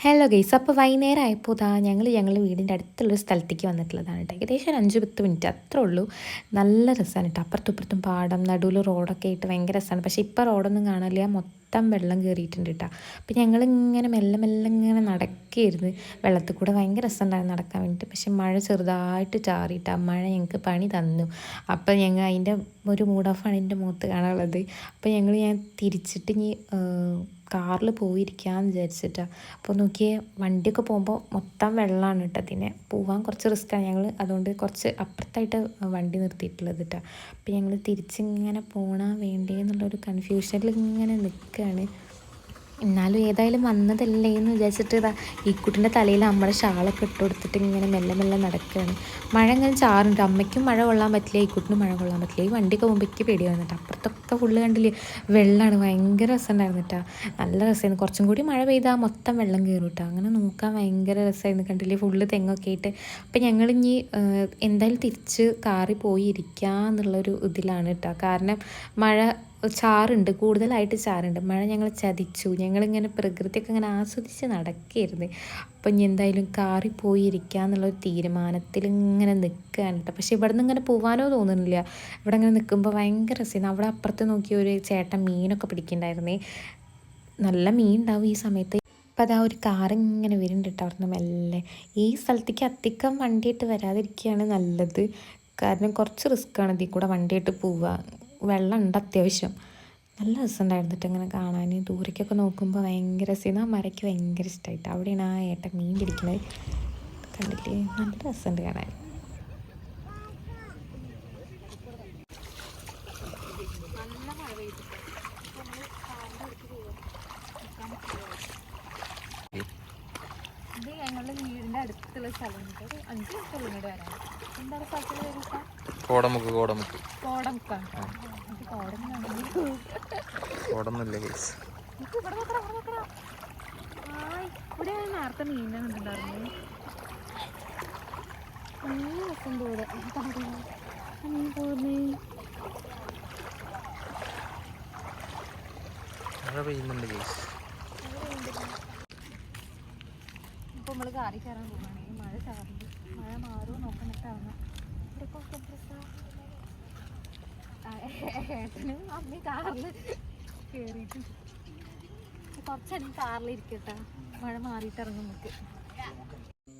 Hello guys, അപ്പോൾ വൈകുന്നേരം ആയപ്പോൾ ഞങ്ങൾ വീടിൻ്റെ അടുത്തുള്ളൊരു സ്ഥലത്തേക്ക് വന്നിട്ടുള്ളതാണ് കേട്ടോ. ഏകദേശം ഒരു 5-10 മിനിറ്റ് അത്രേ ഉള്ളൂ. നല്ല രസമാണ് കേട്ടോ. അപ്പുറത്തും ഇപ്പുറത്തും പാടം, നടുവിൽ റോഡൊക്കെ ആയിട്ട് ഭയങ്കര രസമാണ്. പക്ഷേ ഇപ്പോൾ റോഡൊന്നും കാണില്ല, മൊത്തം വെള്ളം കയറിയിട്ടുണ്ട് കേട്ടോ. അപ്പോൾ ഞങ്ങളിങ്ങനെ മെല്ലെ മെല്ലെ ഇങ്ങനെ നടക്കുകയായിരുന്നു. വെള്ളത്തിൽ കൂടെ ഭയങ്കര രസമുണ്ടായിരുന്നു നടക്കാൻ വേണ്ടിയിട്ട്. പക്ഷേ മഴ ചെറുതായിട്ട് ചാറിയിട്ട് ആ മഴ ഞങ്ങൾക്ക് പണി തന്നു. അപ്പോൾ ഞങ്ങൾ അതിൻ്റെ ഒരു മൂഡ് ഓഫാണ് എൻ്റെ മുഖത്ത് കാണാനുള്ളത്. അപ്പോൾ ഞാൻ തിരിച്ചിട്ട് ഇനി കാറിൽ പോയിരിക്കാമെന്ന് വിചാരിച്ചിട്ടാണ്. അപ്പോൾ നോക്കിയേ, വണ്ടിയൊക്കെ പോകുമ്പോൾ മൊത്തം വെള്ളമാണ് കേട്ടോ. അതിനെ പോകാൻ കുറച്ച് റിസ്ക്കാണ്. ഞങ്ങൾ അതുകൊണ്ട് കുറച്ച് അപ്പുറത്തായിട്ട് വണ്ടി നിർത്തിയിട്ടുള്ളത് കേട്ടോ. അപ്പോൾ ഞങ്ങൾ തിരിച്ചിങ്ങനെ പോകണോ വേണ്ടേ എന്നുള്ളൊരു കൺഫ്യൂഷനിൽ ഇങ്ങനെ നിൽക്കുകയാണ്. എന്നാലും ഏതായാലും വന്നതല്ലേ എന്ന് വിചാരിച്ചിട്ട് ഈ കുട്ടിൻ്റെ തലയിൽ നമ്മുടെ ഷാളൊക്കെ ഇട്ട് കൊടുത്തിട്ട് ഇങ്ങനെ മെല്ലെ മെല്ലെ നടക്കുകയാണ്. മഴ ഇങ്ങനെ ചാറുണ്ട്. അമ്മയ്ക്കും മഴ കൊള്ളാൻ പറ്റില്ല, ഈ കുട്ടിനും മഴ കൊള്ളാൻ പറ്റില്ല. ഈ വണ്ടിയൊക്കെ പോകുമ്പോഴേക്ക് പേടിയായിരുന്നു കേട്ടോ. അപ്പുറത്തൊക്കെ ഫുള്ള് കണ്ടില്ലേ, വെള്ളമാണ്. ഭയങ്കര രസമുണ്ടായിരുന്നു കേട്ടോ. നല്ല രസമായിരുന്നു. കുറച്ചും കൂടി മഴ പെയ്താൽ മൊത്തം വെള്ളം കയറും കേട്ടോ. അങ്ങനെ നോക്കാൻ ഭയങ്കര രസമായിരുന്നു. കണ്ടില്ലേ, ഫുള്ള് തെങ്ങൊക്കെ ആയിട്ട്. അപ്പം ഞങ്ങളിനി എന്തായാലും തിരിച്ച് കാറിൽ പോയി ഇരിക്കുക എന്നുള്ളൊരു ഇതിലാണ് കേട്ടോ. കാരണം മഴ ചാറുണ്ട്, കൂടുതലായിട്ട് ചാറുണ്ട്. മഴ ഞങ്ങൾ ചതിച്ചു. ഞങ്ങളിങ്ങനെ പ്രകൃതിയൊക്കെ ഇങ്ങനെ ആസ്വദിച്ച് നടക്കുകയായിരുന്നു. അപ്പം ഇനി എന്തായാലും കാറിൽ പോയി ഇരിക്കുക എന്നുള്ളൊരു തീരുമാനത്തിൽ ഇങ്ങനെ നിൽക്കുകയാണ് കേട്ടോ. പക്ഷേ ഇവിടെ നിന്ന് ഇങ്ങനെ പോകാനോ തോന്നുന്നില്ല. ഇവിടെ ഇങ്ങനെ നിൽക്കുമ്പോൾ ഭയങ്കര രസമായിരുന്നു. അവിടെ അപ്പുറത്ത് നോക്കിയ ഒരു ചേട്ടൻ മീനൊക്കെ പിടിക്കുന്നുണ്ടായിരുന്നേ. നല്ല മീൻ ഉണ്ടാവും ഈ സമയത്ത്. അപ്പം അതാ ഒരു കാർ ഇങ്ങനെ വരുന്നുണ്ട് കേട്ടോ അവിടെ നിന്ന് മെല്ലെ. ഈ സ്ഥലത്തേക്ക് അധികം വണ്ടിയിട്ട് വരാതിരിക്കുകയാണ് നല്ലത്. കാരണം കുറച്ച് റിസ്ക്കാണ് ഇതിൽ കൂടെ വണ്ടിയായിട്ട് പോവുക. വെള്ളമുണ്ട് അത്യാവശ്യം. നല്ല രസമുണ്ടായിരുന്നു കേട്ടോ ഇങ്ങനെ കാണാൻ. ദൂരേക്കൊക്കെ നോക്കുമ്പോൾ ഭയങ്കര രസമായിരുന്നു. ആ മരയ്ക്ക് ഭയങ്കര ഇഷ്ടമായിട്ട്. അവിടെയാണ് ആ ഏട്ടൻ മീൻ പിടിക്കുന്നത്. കണ്ടില്ലേ, നല്ല രസമുണ്ട് കാണാൻ. ഇത് ഞങ്ങളുടെ വീടിൻ്റെ അടുത്തുള്ള സ്ഥലമുണ്ട്. 5 മിനിറ്റുള്ള ഇങ്ങോട്ട് വരാൻ. എന്താണ് സ്ഥലത്തിൻ്റെ പേര്? കോടമുക്ക്. ഇവിടെ നേരത്തെ മീനെ കണ്ടിട്ടുണ്ടായിരുന്നു. നല്ല രസം പോലെ മീൻ പോകുന്നേ. ഇപ്പോൾ നമ്മൾ കാറി കയറാൻ പോകുകയാണെങ്കിൽ മഴ ചാറുണ്ട്. മഴ മാറുമോ നോക്കാനിട്ടാണ്. ഏട്ടനും അമ്മയും കാറിൽ കയറിയിട്ട് കുറച്ചധികം കാറിലിരിക്കട്ടെ, മഴ മാറിയിട്ട് ഇറങ്ങും നമുക്ക്.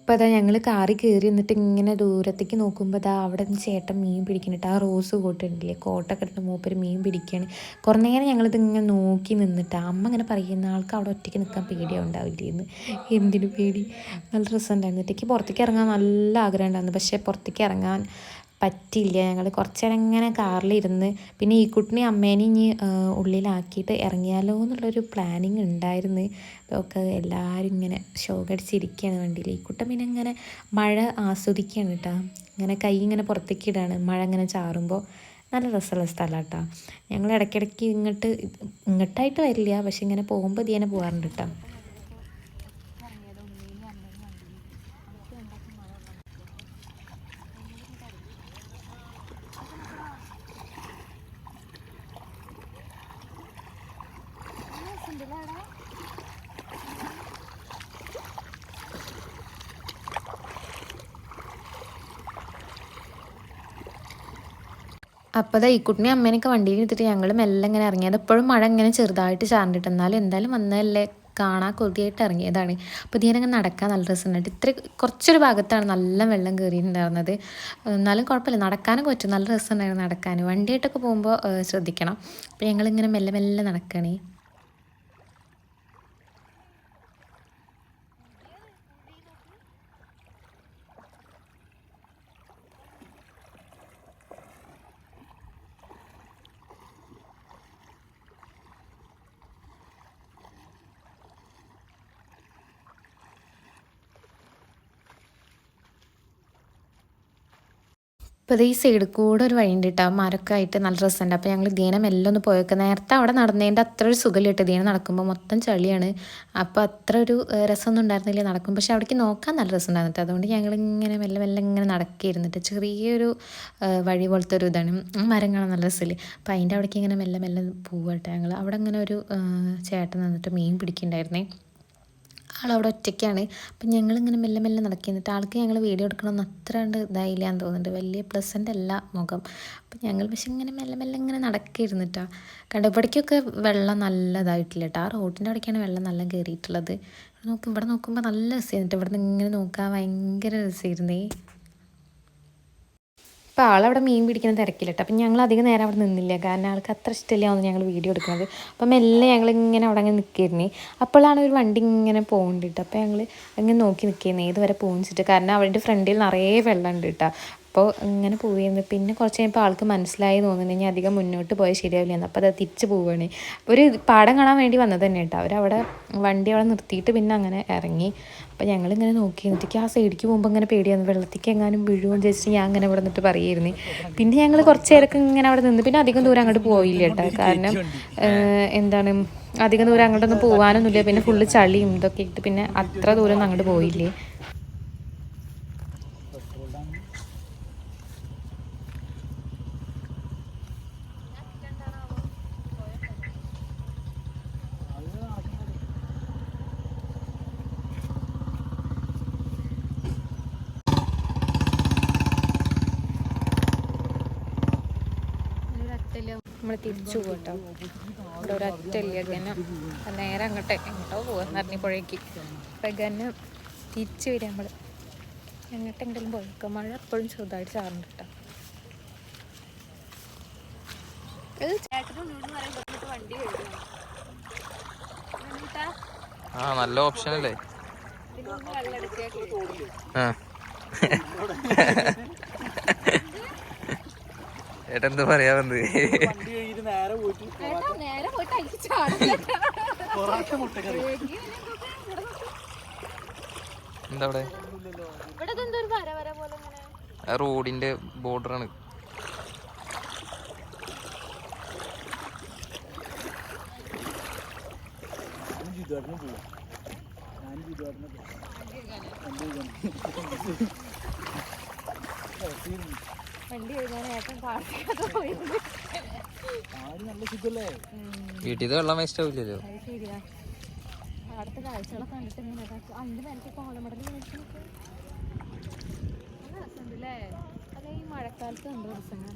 അപ്പോൾ അതാ ഞങ്ങൾ കാറിൽ കയറി എന്നിട്ട് ഇങ്ങനെ ദൂരത്തേക്ക് നോക്കുമ്പോൾ അതാ അവിടെ നിന്ന് ചേട്ടൻ മീൻ പിടിക്കുന്നുണ്ട്. ആ റോസ് കോട്ടുണ്ടല്ലേ, കോട്ടൊക്കെ ഇട്ട് മൂപ്പര് മീൻ പിടിക്കുകയാണ്. കുറേ നേരം ഞങ്ങളിത് ഇങ്ങനെ നോക്കി നിന്നിട്ട് അമ്മ ഇങ്ങനെ പറയുന്ന ആൾക്ക് അവിടെ ഒറ്റയ്ക്ക് നിൽക്കാൻ പേടിയാവും ഉണ്ടാവില്ലേന്ന്. എന്തിനു പേടി, നല്ല രസമുണ്ടായിരുന്നു. ഒറ്റയ്ക്ക് പുറത്തേക്ക് ഇറങ്ങാൻ നല്ല ആഗ്രഹം ഉണ്ടായിരുന്നു. പക്ഷേ പുറത്തേക്ക് ഇറങ്ങാൻ പറ്റില്ല. ഞങ്ങൾ കുറച്ച് നേരം ഇങ്ങനെ കാറിലിരുന്ന് പിന്നെ ഈ കുട്ടിനെ അമ്മേനെ ഇനി ഉള്ളിലാക്കിയിട്ട് ഇറങ്ങിയാലോ എന്നുള്ളൊരു പ്ലാനിങ് ഉണ്ടായിരുന്നു. ഒക്കെ എല്ലാവരും ഇങ്ങനെ ഷോകടിച്ചിരിക്കുകയാണ് വണ്ടിയിൽ. ഈ കുട്ടൻ പിന്നെ ഇങ്ങനെ മഴ ആസ്വദിക്കുകയാണ് കേട്ടോ. ഇങ്ങനെ കൈ ഇങ്ങനെ പുറത്തേക്ക് ഇടാണ് മഴ ഇങ്ങനെ ചാറുമ്പോൾ. നല്ല രസമുള്ള സ്ഥലമാണ് കേട്ടോ. ഞങ്ങൾ ഇടയ്ക്കിടയ്ക്ക് ഇങ്ങോട്ടായിട്ട് വരില്ല, പക്ഷെ ഇങ്ങനെ പോകുമ്പോൾ ഇതിനെ പോകാറുണ്ട് കേട്ടോ. അപ്പോൾ ഈ കുട്ടിനെ അമ്മേനൊക്കെ വണ്ടിയിൽ എടുത്തിട്ട് ഞങ്ങൾ മെല്ലെ ഇങ്ങനെ ഇറങ്ങിയത്. എപ്പോഴും മഴ ഇങ്ങനെ ചെറുതായിട്ട് ചാർന്നിട്ട്, എന്നാലും എന്തായാലും വന്നതല്ലേ കാണാൻ കൊതിയായിട്ട് ഇറങ്ങിയതാണ്. അപ്പോൾ ഇതിനങ്ങനെ നടക്കാൻ നല്ല രസമുണ്ട്. ഇത്ര കുറച്ചൊരു ഭാഗത്താണ് നല്ല വെള്ളം കയറിയിട്ടുണ്ടായിരുന്നത്. എന്നാലും കുഴപ്പമില്ല, നടക്കാനൊക്കെ പറ്റും. നല്ല രസമുണ്ടായിരുന്നു നടക്കാൻ. വണ്ടിയായിട്ടൊക്കെ പോകുമ്പോൾ ശ്രദ്ധിക്കണം. അപ്പോൾ ഞങ്ങളിങ്ങനെ മെല്ലെ മെല്ലെ നടക്കണേ. ഇപ്പോൾ ഈ സൈഡിൽ കൂടെ ഒരു വഴി ഉണ്ട് കേട്ടോ. മരമൊക്കെ ആയിട്ട് നല്ല രസമുണ്ട്. അപ്പോൾ ഞങ്ങൾ ദീനം എല്ലാം ഒന്ന് പോയൊക്കെ. നേരത്തെ അവിടെ നടന്നതിൻ്റെ അത്ര ഒരു സുഖമില്ല കേട്ടോ. ദീനം നടക്കുമ്പോൾ മൊത്തം ചളിയാണ്. അപ്പോൾ അത്ര ഒരു രസമൊന്നും ഉണ്ടായിരുന്നില്ല നടക്കും. പക്ഷേ അവിടേക്ക് നോക്കാൻ നല്ല രസമുണ്ടായിരുന്നു കേട്ടോ. അതുകൊണ്ട് ഞങ്ങളിങ്ങനെ മെല്ലെ മെല്ലെ ഇങ്ങനെ നടക്കിയിരുന്നിട്ട് ചെറിയൊരു വഴി പോലത്തെ ഒരു ഇതാണ്. മരം കാണാൻ നല്ല രസമില്ലേ. അപ്പോൾ അതിൻ്റെ അവിടേക്ക് ഇങ്ങനെ മെല്ലെ മെല്ലെ പോവുക കേട്ടോ. ഞങ്ങൾ അവിടെ ഇങ്ങനെ ഒരു ചേട്ടൻ നിന്നിട്ട് മീൻ പിടിക്കുന്നുണ്ടായിരുന്നേ. ആളവിടെ ഒറ്റയ്ക്കാണ്. അപ്പം ഞങ്ങളിങ്ങനെ മെല്ലെ മെല്ലെ നടക്കുന്നിട്ട് ആൾക്ക് ഞങ്ങൾ വീഡിയോ എടുക്കണമെന്ന് അത്ര കണ്ട് ഇതായില്ലാന്ന് തോന്നുന്നുണ്ട്. വലിയ പ്ലസൻ്റ് അല്ല മുഖം. അപ്പം ഞങ്ങൾ പക്ഷെ ഇങ്ങനെ മെല്ലെ മെല്ലെ ഇങ്ങനെ നടക്കിയിരുന്നിട്ടാ. കണ്ടപ്പോഴേക്കൊക്കെ വെള്ളം നല്ലതായിട്ടില്ല കേട്ടോ. ആ റോഡിൻ്റെ അവിടേക്കാണ് വെള്ളം നല്ല കയറിയിട്ടുള്ളത്. ഇവിടെ നോക്കുമ്പോൾ നല്ല രസമായിരുന്നു. ഇവിടെ നിന്ന് ഇങ്ങനെ നോക്കാൻ ഭയങ്കര രസമായിരുന്നേ. അപ്പോൾ ആളവിടെ മീൻ പിടിക്കുന്ന തിരക്കിലിട്ട്. അപ്പം ഞങ്ങൾ അധികം നേരം അവിടെ നിന്നില്ല, കാരണം ആൾക്ക് അത്ര ഇഷ്ടമില്ലാന്ന് ഞങ്ങൾ വീഡിയോ എടുക്കുന്നത്. അപ്പം മെല്ലെ ഞങ്ങളിങ്ങനെ അവിടെ അങ്ങനെ നിൽക്കിയിരുന്നേ. അപ്പോഴാണ് ഒരു വണ്ടി ഇങ്ങനെ പോകണ്ടിട്ട്. അപ്പോൾ ഞങ്ങൾ ഇങ്ങനെ നോക്കി നിൽക്കുന്നത് ഏതുവരെ പോകുന്നിട്ട്, കാരണം അവരുടെ ഫ്രണ്ടിൽ നിറയെ വെള്ളം ഉണ്ട് കേട്ടോ. അപ്പോൾ ഇങ്ങനെ പോയിരുന്നു. പിന്നെ കുറച്ച് കഴിഞ്ഞപ്പോൾ ആൾക്ക് മനസ്സിലായി തോന്നുന്നു ഇനി അധികം മുന്നോട്ട് പോയാൽ ശരിയാവില്ല. അപ്പോൾ അത് തിരിച്ച് പോവുകയാണ്. ഒരു പാടം കാണാൻ വേണ്ടി വന്നത് തന്നെ കേട്ടോ. അവരവിടെ വണ്ടി അവിടെ നിർത്തിയിട്ട് പിന്നെ അങ്ങനെ ഇറങ്ങി. അപ്പോൾ ഞങ്ങളിങ്ങനെ നോക്കി എന്നിട്ട് ആ സൈഡിലേക്ക് പോകുമ്പോൾ ഇങ്ങനെ പേടിയായിരുന്നു, വെള്ളത്തേക്ക് എങ്ങാനും വീഴുമെന്ന് വിചാരിച്ചിട്ട് ഞാൻ അങ്ങനെ ഇവിടെ നിന്നിട്ട് പറയുമായിരുന്നു. പിന്നെ ഞങ്ങൾ കുറച്ച് നേരമൊക്കെ ഇങ്ങനെ അവിടെ നിന്ന് പിന്നെ അധികം ദൂരം അങ്ങോട്ട് പോയില്ല കേട്ടോ. കാരണം എന്താണ് അധികം ദൂരം അങ്ങോട്ടൊന്നും പോകാനൊന്നുമില്ല. പിന്നെ ഫുള്ള് ചളിയും ഇതൊക്കെ ഇട്ട് പിന്നെ അത്ര ദൂരം ഒന്നും അങ്ങോട്ട് പോയില്ലേ. നമ്മൾ തിരിച്ചു പോകട്ടോ. ഇവിടെ ഒരൊറ്റല്ലേ ഗനം നേരെ അങ്ങോട്ട് എങ്ങോട്ടോ പോകാൻ നരണിപ്പുഴയ്ക്ക്. അപ്പം ഗനം തിരിച്ച് വരിക നമ്മൾ എങ്ങോട്ടെങ്കിലും പോയേക്കാം. മഴ എപ്പോഴും ചെറുതായിട്ട് ചാറുണ്ട് കേട്ടോ. നല്ല ഓപ്ഷൻ അല്ലേ. ഏട്ടെന്ത് പറയാ വന്നത്? എന്താ അവിടെ? റോഡിന്റെ ബോർഡറാണ്. വീട്ടിൽ വെള്ളം വേസ്റ്റ് ആവില്ലല്ലോ. അടുത്ത കാഴ്ചകളൊക്കെ കണ്ടിട്ട് ഇങ്ങനെ അതിന്റെ നേരത്തെ കോലമടൽ രസമുണ്ടല്ലേ. അല്ലെ ഈ മഴക്കാലത്ത് എന്തോ രസങ്ങൾ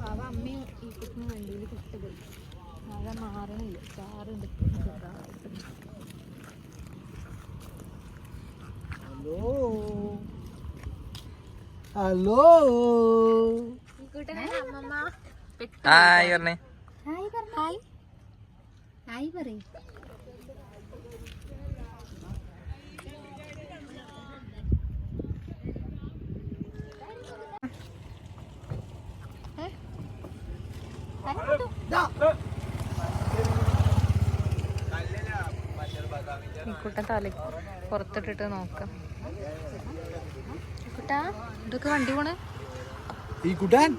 പാവ അമ്മയും ഈ കുട്ടിന് വണ്ടിയിൽ കിട്ടുപോയി. മഴ മാറണില്ല, ചാറുണ്ട്. ഹലോ ഹായ് പറഞ്ഞേ. ഹായ് പറയ്. കുട്ട തല പുറത്തിട്ടിട്ട് നോക്കാം. കുട്ടാ ഇതൊക്കെ വണ്ടി പോണേ ഈ കുട്ടാൻ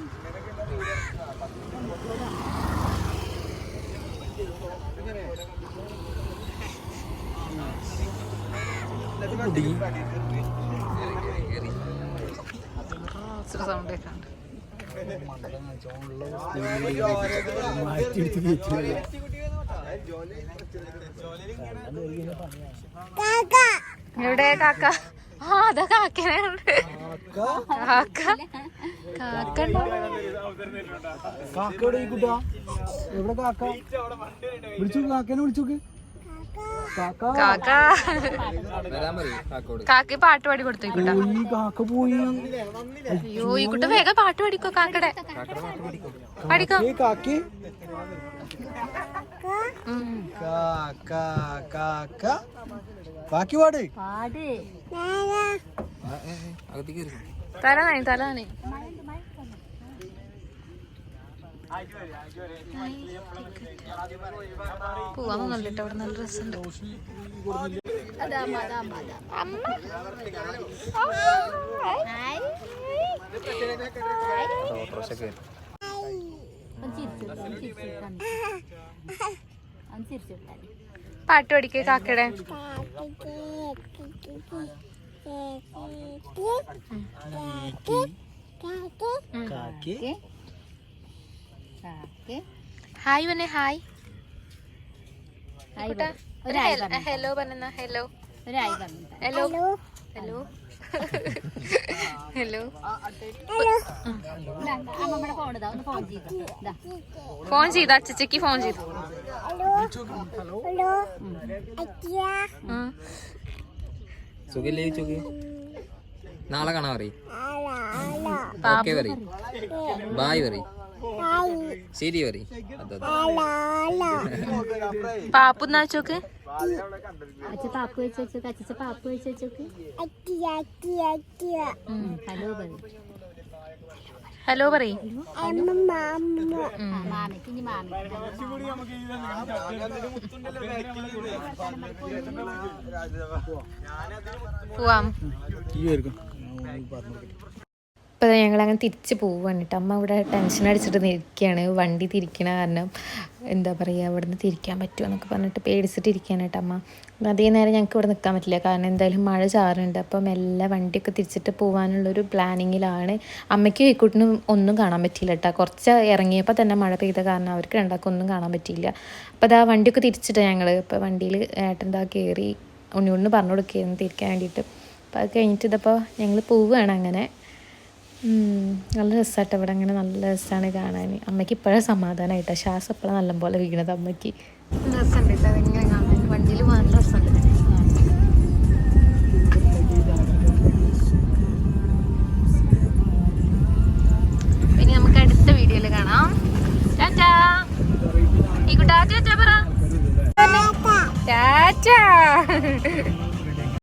സൗണ്ട് കേൾക്കാണ്ട്. എവിടെ കാക്ക? ആ അതാ കാക്കനുണ്ട്. കാക്ക കാക്ക കാക്കയുടെ ഈ കുട്ടാ എവിടെ? കാക്ക വിളിച്ചു, കാക്കനെ വിളിച്ചോക്ക്. കാക്ക കാക്ക പാട്ട് പാടി കൊടുത്തേക്കൂട്ടാ. കാക്ക പോയി. അയ്യോ ഈ കുട്ട വേഗം പാട്ട് പാടിക്കോ. കാക്കടെ പാടിക്കോ. കാക്കി ബാക്കി പാട്. തലാണി തലാണി. പോവാന്നല്ലോ അവിടെ നല്ല രസമുണ്ട്. പാട്ട് പഠിക്കേ കാക്കടെ. ഹായ് വന്നെ ഹായ്. ഹലോ പറഞ്ഞ hello hello hello hello phone ചെയ്ത അച്ചക്ക് ഫോൺ ചെയ്തു സുഖില്ലേ ചോക്ക് നാളെ കാണാൻ പറയും ഓക്കെ പറയും ബായ് പറയും ശരി പറയും പാപ്പു എന്നാ ചോക്ക് ഹലോ പറയ് പോവാം. ഇപ്പോൾ ഞങ്ങളങ്ങനെ തിരിച്ച് പോവുകയാണ് കേട്ടോ. അമ്മ ഇവിടെ ടെൻഷൻ അടിച്ചിട്ട് നിൽക്കുകയാണ്. വണ്ടി തിരിക്കണ കാരണം എന്താ പറയുക, അവിടെ നിന്ന് തിരിക്കാൻ പറ്റുമോ എന്നൊക്കെ പറഞ്ഞിട്ട് പേടിച്ചിട്ട് ഇരിക്കുകയാണ് കേട്ടോ അമ്മ. അതേ നേരം ഞങ്ങൾക്ക് ഇവിടെ നിൽക്കാൻ പറ്റില്ല, കാരണം എന്തായാലും മഴ ചാറുണ്ട്. അപ്പം എല്ലാ വണ്ടിയൊക്കെ തിരിച്ചിട്ട് പോകാനുള്ളൊരു പ്ലാനിങ്ങിലാണ്. അമ്മയ്ക്കും ഈക്കൂട്ടിനും ഒന്നും കാണാൻ പറ്റിയില്ല കേട്ടോ. കുറച്ച് ഇറങ്ങിയപ്പോൾ തന്നെ മഴ പെയ്ത കാരണം അവർക്ക് രണ്ടാൾക്കും ഒന്നും കാണാൻ പറ്റിയില്ല. അപ്പോൾ അതാ വണ്ടിയൊക്കെ തിരിച്ചിട്ട് ഞങ്ങൾ ഇപ്പോൾ വണ്ടിയിൽ ഏട്ടൻ്റെ കയറി ഉണ്ണി പറഞ്ഞു കൊടുക്കുകയായിരുന്നു തിരിക്കാൻ വേണ്ടിയിട്ട്. അപ്പോൾ അത് കഴിഞ്ഞിട്ട് ഇതപ്പോൾ ഞങ്ങൾ പോവുകയാണ്. അങ്ങനെ നല്ല രസമായിട്ട് ഇവിടെ അങ്ങനെ നല്ല രസമാണ് കാണാൻ. അമ്മയ്ക്ക് ഇപ്പോഴേ സമാധാനമായിട്ടോ, ശ്വാസം എപ്പോഴും നല്ലപോലെ വീണത് അമ്മയ്ക്ക്. രസമുണ്ട് കേട്ടോ അതിങ്ങനെ കാണാൻ, വണ്ടിയിൽ നല്ല രസമുണ്ട്. ഇനി നമുക്ക് അടുത്ത വീഡിയോയിൽ കാണാം. ടാറ്റാ ഈ കുട്ടാ, ടാറ്റാ പറ, ടാറ്റാ.